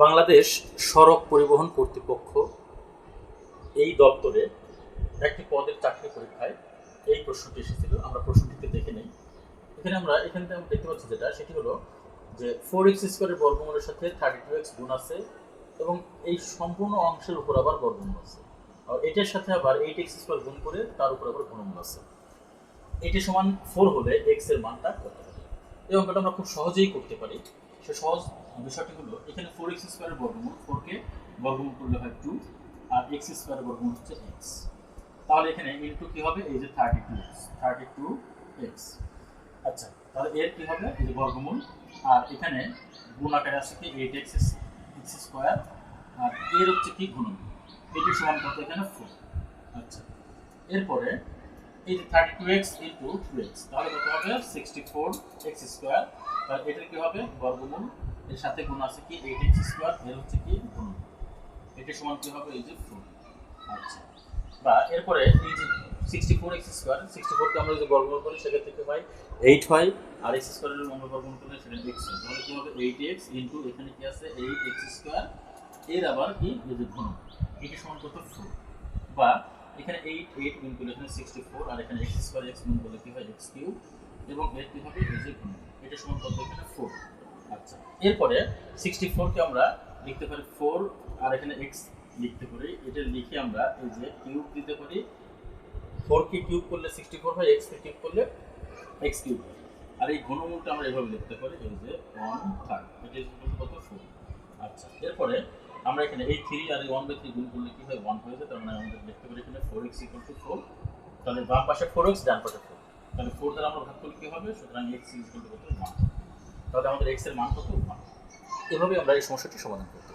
বাংলাদেশ সড়ক পরিবহন কর্তৃপক্ষ এই দপ্তরে একটি পদের চাকরি পরীক্ষায় এই প্রশ্নটি এসেছিল। আমরা প্রশ্নটিতে দেখে নেই। এখানে আমরা দেখতে পাচ্ছি যেটা সেটি হলো যে 4x² বর্গমূলের সাথে 32x গুণ আছে এবং এই সম্পূর্ণ অংশের উপর আবার বর্গমূল আছে, আর এটার সাথে আবার 8x² গুণ করে তার উপর আবার ঘনমূল আছে। এটি সমান 4 হলে x এর মানটা কত হবে? এই অঙ্কটা আমরা খুব সহজেই করতে পারি। সে সহজ বিষয়টি হলো এখানে 4x² এর বর্গমূল, 4 কে বর্গমূল করলে হয় 2, আর x² এর বর্গমূল হচ্ছে x। তাহলে এখানে ইনটু কি হবে? এই যে 32x। আচ্ছা, তাহলে এর কি হবে? এই যে বর্গমূল, আর এখানে গুণ আকারে আছে কি 8x² আর এর হচ্ছে কি ঘনমূল। এটি সমান কত? এখানে 4। আচ্ছা, এরপরে এই যে 32x ইনটু 2x, তাহলে কত হবে? 64x²। তাহলে এটার কি হবে? বর্গমূল, এর সাথে গুণ আছে কি 8x², এর হচ্ছে কি ঘনমূল। এটি সমান কি হবে? এই যে 4। আচ্ছা, বা এরপরে এই যে 64x², 64 কে আমরা যদি বর্গমূল করি সেক্ষেত্রে কি হয়? 8 হয়, আর x² এর আমরা বর্গমূল করলে সেটা x হয়। তাহলে কি হবে? 8x ইনটু এখানে কি আছে 8x², এর আবার কি এই যে ঘনমূল। এটি সমান কত? 4। বা এখানে 8 গুণ করলে এখানে 64, আর এখানে x² x গুণ করলে কি হয়? x³ এবং এর কি হবে? এই যে ঘনমূল। এটা সমান কত? এখানে 4। আচ্ছা, এরপরে 64 কে আমরা লিখতে পারি 4, আর এখানে x লিখতে পারি। এটা লিখে আমরা এই যে কিউব দিতে পারি। 4 কে কিউব করলে 64 হয়, x কে কিউব করলে x³ হয়। আর এই ঘনমূলটা আমরা এভাবে লিখতে পারি, এই যে 1/3। এটা ইকুয়াল কত? 4। আচ্ছা, এরপরে আমরা এখানে এই 3 আর এই 1/3 গুণ করলে কি হয়? 1 হয়ে যায়। তার মানে আমরা লিখতে পারি এখানে 4x = 4। তাহলে বাম পাশে 4x, ডান পাশে 4। তাহলে 4 দ্বারা আমরা ভাগ করলে কি হবে? সুতরাং x = কত? 1। তাহলে আমাদের x এর মান কত? 1। এভাবে আমরা এই সমস্যাটি সমাধান করতে